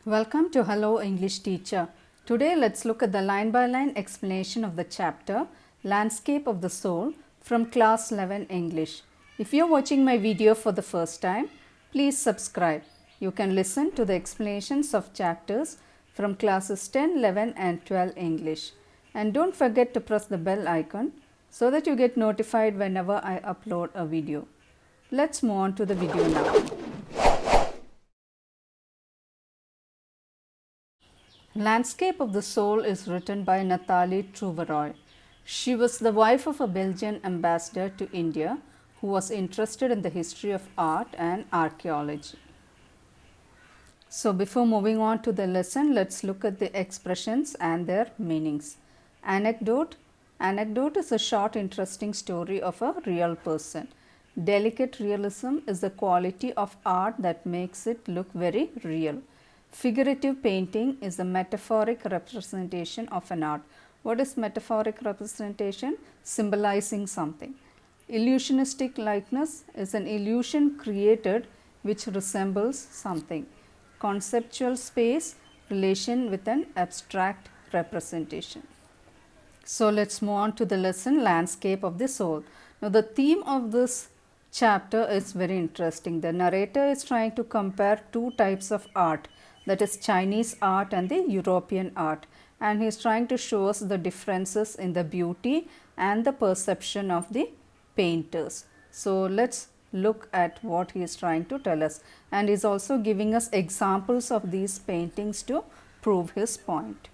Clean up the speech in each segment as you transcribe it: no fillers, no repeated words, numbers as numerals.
Welcome to Hello English Teacher. Today let's look at the line by line explanation of the chapter Landscape of the Soul from class 11 English. If you are watching my video for the first time, please subscribe. You can listen to the explanations of chapters from classes 10, 11 and 12 English. And don't forget to press the bell icon so that you get notified whenever I upload a video. Let's move on to the video now. Landscape of the Soul is written by Nathalie Trouveroy. She was the wife of a Belgian ambassador to India who was interested in the history of art and archaeology. So before moving on to the lesson, let's look at the expressions and their meanings. Anecdote. Anecdote is a short interesting story of a real person. Delicate realism is the quality of art that makes it look very real. Figurative painting is a metaphoric representation of an art. What is metaphoric representation? Symbolizing something. Illusionistic likeness is an illusion created which resembles something. Conceptual space, relation with an abstract representation. So let's move on to the lesson Landscape of the Soul. Now the theme of this chapter is very interesting. The narrator is trying to compare two types of art, that is Chinese art and the European art, and he is trying to show us the differences in the beauty and the perception of the painters. So let's look at what he is trying to tell us, and he is also giving us examples of these paintings to prove his point.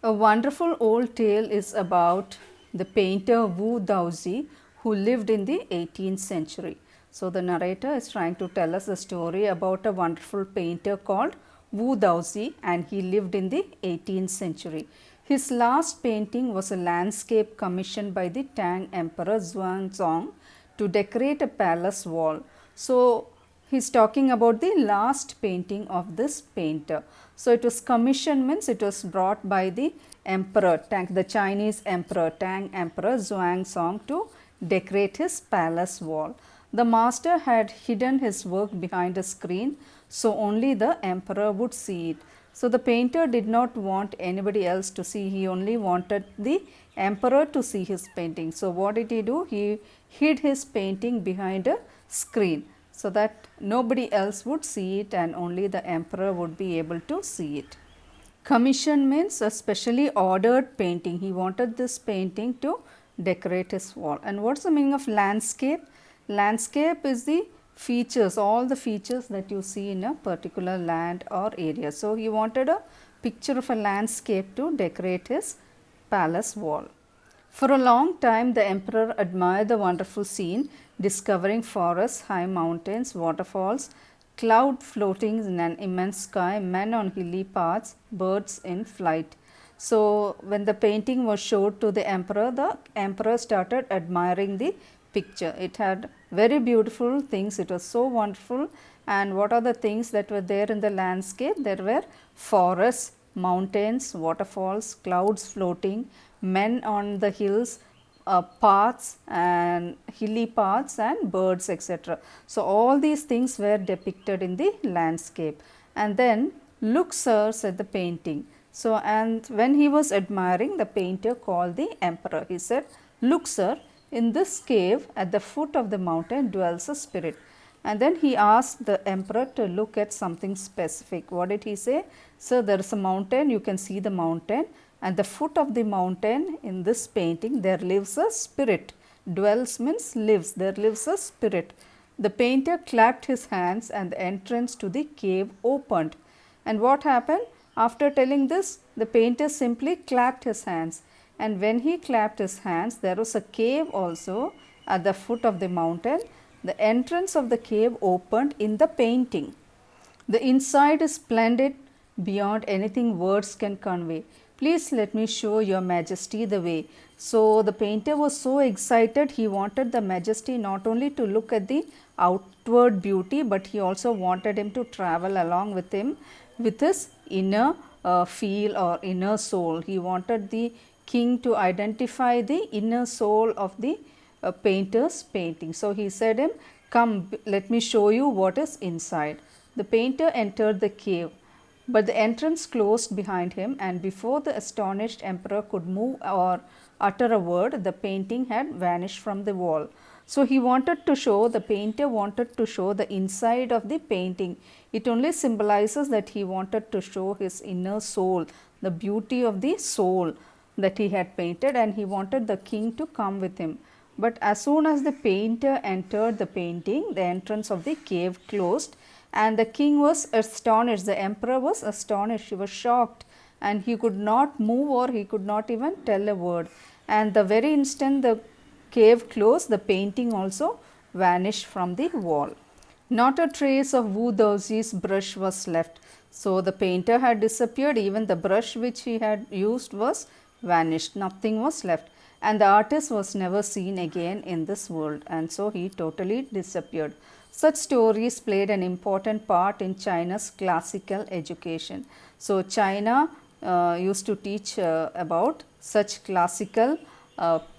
A wonderful old tale is about the painter Wu Daozi who lived in the 18th century. So the narrator is trying to tell us a story about a wonderful painter called Wu Daozi, and he lived in the 18th century. His last painting was a landscape commissioned by the Tang Emperor Xuanzong to decorate a palace wall. So he is talking about the last painting of this painter. So it was commissioned, means it was brought by the emperor, the Chinese emperor, Tang Emperor Xuanzong, to decorate his palace wall. The master had hidden his work behind a screen, so only the emperor would see it. So the painter did not want anybody else to see, he only wanted the emperor to see his painting. So what did he do? He hid his painting behind a screen so that nobody else would see it and only the emperor would be able to see it. Commission means a specially ordered painting. He wanted this painting to decorate his wall. And what's the meaning of landscape? Landscape is the features, all the features that you see in a particular land or area. So he wanted a picture of a landscape to decorate his palace wall. For a long time the emperor admired the wonderful scene, discovering forests, high mountains, waterfalls, cloud floating in an immense sky, men on hilly paths, birds in flight. So when the painting was showed to the emperor started admiring the picture. It had very beautiful things, it was so wonderful. And what are the things that were there in the landscape? There were forests, mountains, waterfalls, clouds floating, men on the hills, paths and hilly paths and birds, etc. So all these things were depicted in the landscape. And then, "Look, sir," said the painting. So and when he was admiring, the painter called the emperor. He said, "Look, sir, in this cave at the foot of the mountain dwells a spirit." And then he asked the emperor to look at something specific. What did he say? "Sir, there is a mountain, you can see the mountain. At the foot of the mountain in this painting there lives a spirit." Dwells means lives, there lives a spirit. The painter clapped his hands and the entrance to the cave opened. And what happened? After telling this, the painter simply clapped his hands. And when he clapped his hands, there was a cave also at the foot of the mountain. The entrance of the cave opened in the painting. The inside is splendid beyond anything words can convey. Please let me show your majesty the way. So the painter was so excited, he wanted the majesty not only to look at the outward beauty, but he also wanted him to travel along with him with his inner feel or inner soul. He wanted the king to identify the inner soul of the painter's painting. So he said him, "Come, let me show you what is inside." The painter entered the cave. But the entrance closed behind him, and before the astonished emperor could move or utter a word, the painting had vanished from the wall. So he wanted to show, the painter wanted to show the inside of the painting. It only symbolizes that he wanted to show his inner soul, the beauty of the soul that he had painted, and he wanted the king to come with him. But as soon as the painter entered the painting, the entrance of the cave closed, and the king was astonished. The emperor was astonished, he was shocked, and he could not move or he could not even tell a word. And the very instant the cave closed, the painting also vanished from the wall. Not a trace of Wu Daoxi's brush was left. So the painter had disappeared, even the brush which he had used was vanished, nothing was left, and the artist was never seen again in this world, and so he totally disappeared. Such stories played an important part in China's classical education. So China used to teach about such classical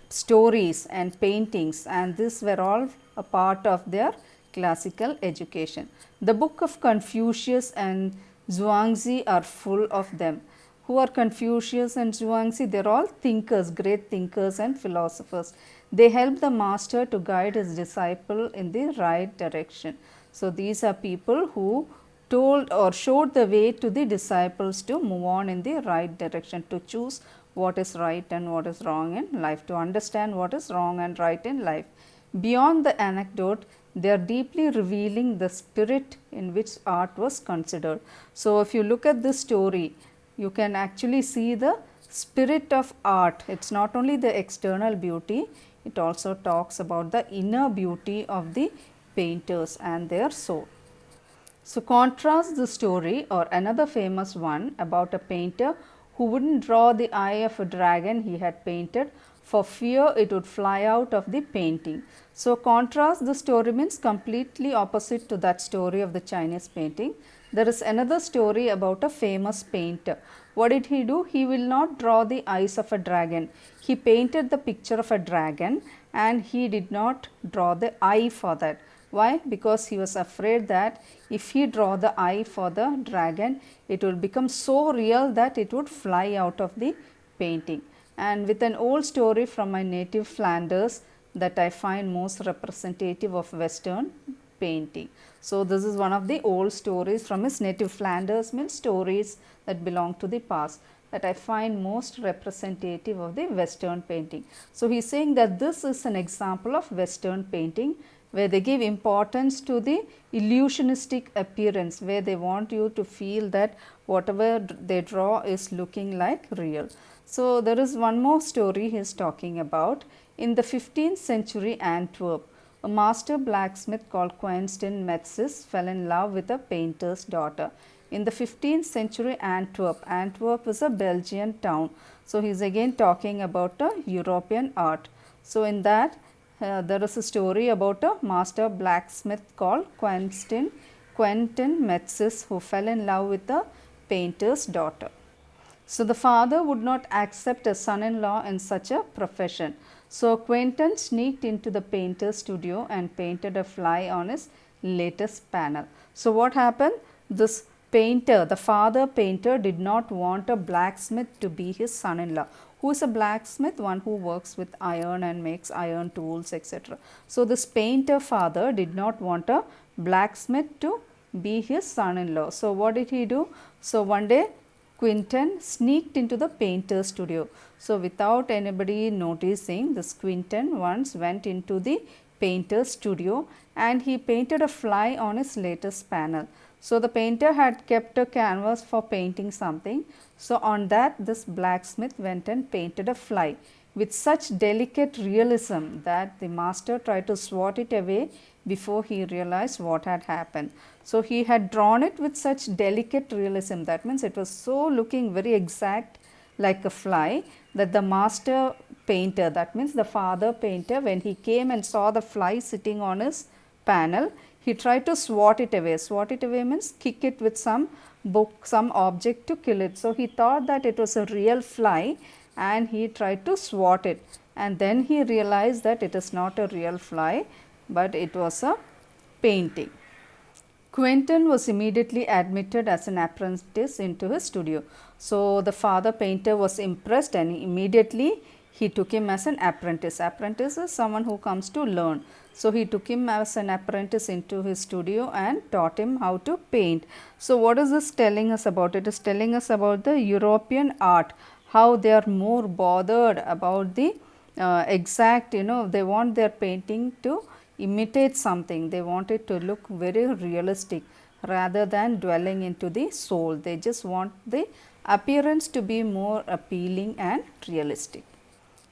stories and paintings, and these were all a part of their classical education. The book of Confucius and Zhuangzi are full of them. Who are Confucius and Zhuangzi? They are all thinkers, great thinkers and philosophers. They help the master to guide his disciple in the right direction. So these are people who told or showed the way to the disciples to move on in the right direction, to choose what is right and what is wrong in life, to understand what is wrong and right in life. Beyond the anecdote, they are deeply revealing the spirit in which art was considered. So if you look at this story, you can actually see the spirit of art. It is not only the external beauty, it also talks about the inner beauty of the painters and their soul. So contrast the story or another famous one about a painter who wouldn't draw the eye of a dragon he had painted for fear it would fly out of the painting. So contrast the story means completely opposite to that story of the Chinese painting. There is another story about a famous painter. What did he do? He will not draw the eyes of a dragon. He painted the picture of a dragon and he did not draw the eye for that. Why? Because he was afraid that if he draw the eye for the dragon, it will become so real that it would fly out of the painting. And with an old story from my native Flanders that I find most representative of Western painting. So this is one of the old stories from his native Flanders, means stories that belong to the past, that I find most representative of the Western painting. So he is saying that this is an example of Western painting where they give importance to the illusionistic appearance, where they want you to feel that whatever they draw is looking like real. So there is one more story he is talking about. In the 15th century Antwerp, a master blacksmith called Quentin Metzis fell in love with a painter's daughter. In the 15th century Antwerp, Antwerp is a Belgian town. So he is again talking about a European art. So in that there is a story about a master blacksmith called Quentin Metzis who fell in love with a painter's daughter. So the father would not accept a son-in-law in such a profession. So Quentin sneaked into the painter's studio and painted a fly on his latest panel. So what happened? This painter, the father painter, did not want a blacksmith to be his son-in-law. Who is a blacksmith? One who works with iron and makes iron tools, etc. So this painter father did not want a blacksmith to be his son-in-law. So what did he do? So one day Quentin sneaked into the painter's studio. So without anybody noticing, this Quentin once went into the painter's studio and he painted a fly on his latest panel. So the painter had kept a canvas for painting something. So on that, this blacksmith went and painted a fly with such delicate realism that the master tried to swat it away before he realized what had happened. So he had drawn it with such delicate realism, that means it was so looking very exact like a fly, that the master painter, that means the father painter, when he came and saw the fly sitting on his panel, he tried to swat it away. Swat it away means kick it with some book, some object to kill it. So he thought that it was a real fly and he tried to swat it, and then he realized that it is not a real fly but it was a painting. Quentin was immediately admitted as an apprentice into his studio. So, the father painter was impressed and immediately he took him as an apprentice. Apprentice is someone who comes to learn. So, he took him as an apprentice into his studio and taught him how to paint. So, what is this telling us about? It is telling us about the European art, how they are more bothered about the exact, they want their painting to imitate something. They want it to look very realistic rather than dwelling into the soul. They just want the appearance to be more appealing and realistic.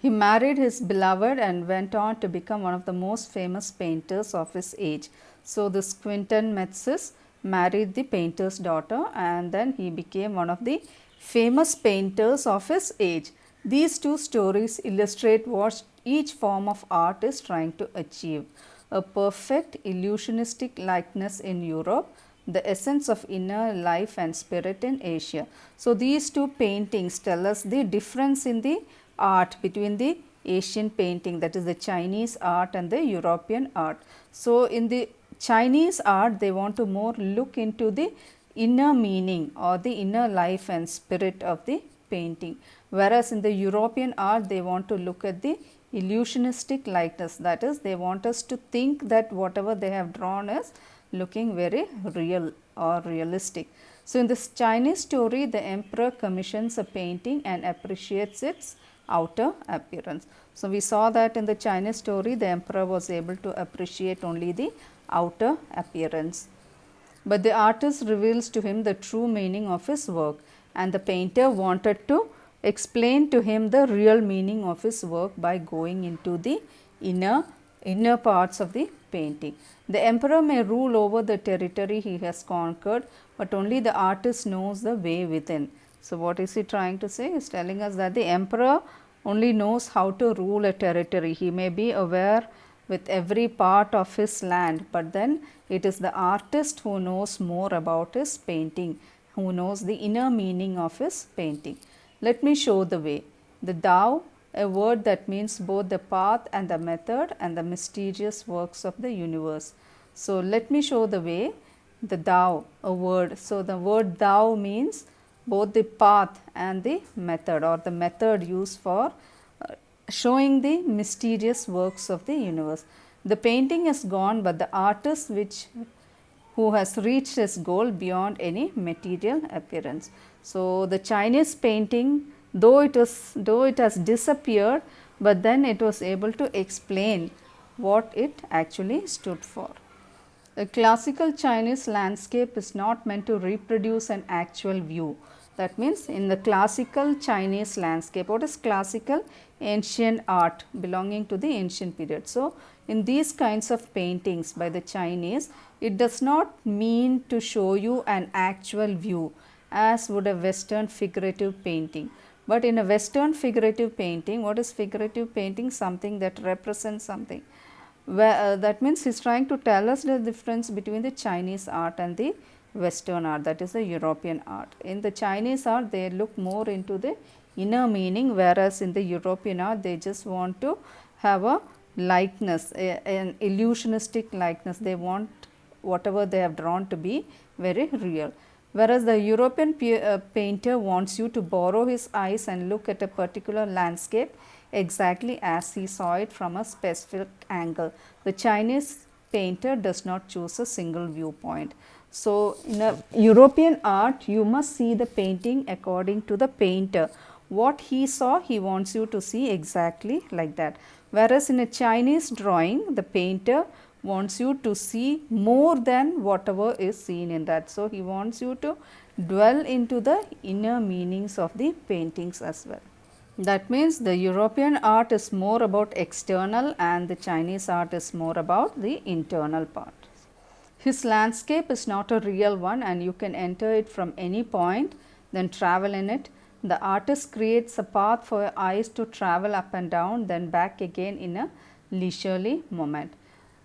He married his beloved and went on to become one of the most famous painters of his age. So, this Quentin Metzis married the painter's daughter and then he became one of the famous painters of his age. These two stories illustrate what each form of art is trying to achieve: a perfect illusionistic likeness in Europe, the essence of inner life and spirit in Asia. So, these two paintings tell us the difference in the art between the Asian painting, that is the Chinese art, and the European art. So, in the Chinese art, they want to more look into the inner meaning or the inner life and spirit of the painting, whereas in the European art, they want to look at the illusionistic likeness, that is they want us to think that whatever they have drawn is looking very real or realistic. So, in this Chinese story, the emperor commissions a painting and appreciates its outer appearance. So, we saw that in the Chinese story the emperor was able to appreciate only the outer appearance, but the artist reveals to him the true meaning of his work, and the painter wanted to explain to him the real meaning of his work by going into the inner parts of the painting. The emperor may rule over the territory he has conquered, but only the artist knows the way within. So, what is he trying to say? He is telling us that the emperor only knows how to rule a territory. He may be aware with every part of his land, but then it is the artist who knows more about his painting, who knows the inner meaning of his painting. Let me show the way. The Tao, a word that means both the path and the method and the mysterious works of the universe. So, let me show the way. The Tao, a word. So, the word Tao means both the path and the method, or the method used for showing the mysterious works of the universe. The painting is gone, but the artist who has reached his goal beyond any material appearance. So, the Chinese painting, though it has disappeared, but then it was able to explain what it actually stood for. A classical Chinese landscape is not meant to reproduce an actual view. That means, in the classical Chinese landscape, what is classical? Ancient art belonging to the ancient period. So, in these kinds of paintings by the Chinese, it does not mean to show you an actual view as would a Western figurative painting. But in a Western figurative painting, what is figurative painting? Something that represents something. That means he is trying to tell us the difference between the Chinese art and the Western art, that is the European art. In the Chinese art, they look more into the inner meaning, whereas in the European art, they just want to have a likeness, an illusionistic likeness. They want whatever they have drawn to be very real. Whereas the European painter wants you to borrow his eyes and look at a particular landscape exactly as he saw it from a specific angle. The Chinese painter does not choose a single viewpoint. So, in a European art, you must see the painting according to the painter. What he saw, he wants you to see exactly like that. Whereas in a Chinese drawing, the painter wants you to see more than whatever is seen in that. So, he wants you to dwell into the inner meanings of the paintings as well. That means, the European art is more about external and the Chinese art is more about the internal part. His landscape is not a real one and you can enter it from any point, then travel in it. The artist creates a path for your eyes to travel up and down, then back again in a leisurely moment.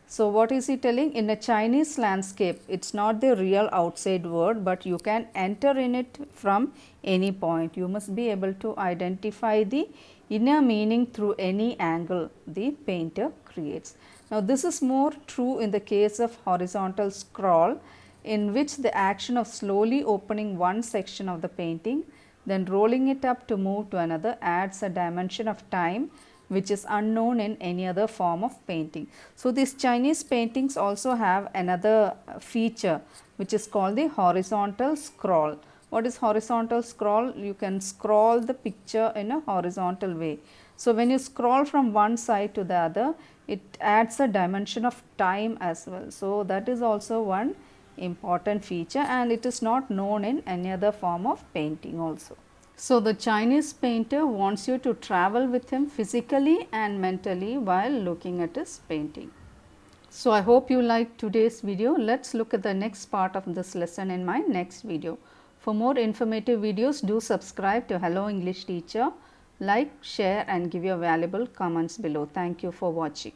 So, what is he telling? In a Chinese landscape, it is not the real outside world, but you can enter in it from any point. You must be able to identify the inner meaning through any angle the painter creates. Now, this is more true in the case of horizontal scroll. in which the action of slowly opening one section of the painting, then rolling it up to move to another, adds a dimension of time which is unknown in any other form of painting. So, these Chinese paintings also have another feature which is called the horizontal scroll. What is horizontal scroll? You can scroll the picture in a horizontal way. So, when you scroll from one side to the other, it adds a dimension of time as well. So, that is also one important feature, and it is not known in any other form of painting also. So, the Chinese painter wants you to travel with him physically and mentally while looking at his painting. So, I hope you liked today's video. Let's look at the next part of this lesson in my next video. For more informative videos, do subscribe to Hello English Teacher, like, share and give your valuable comments below. Thank you for watching.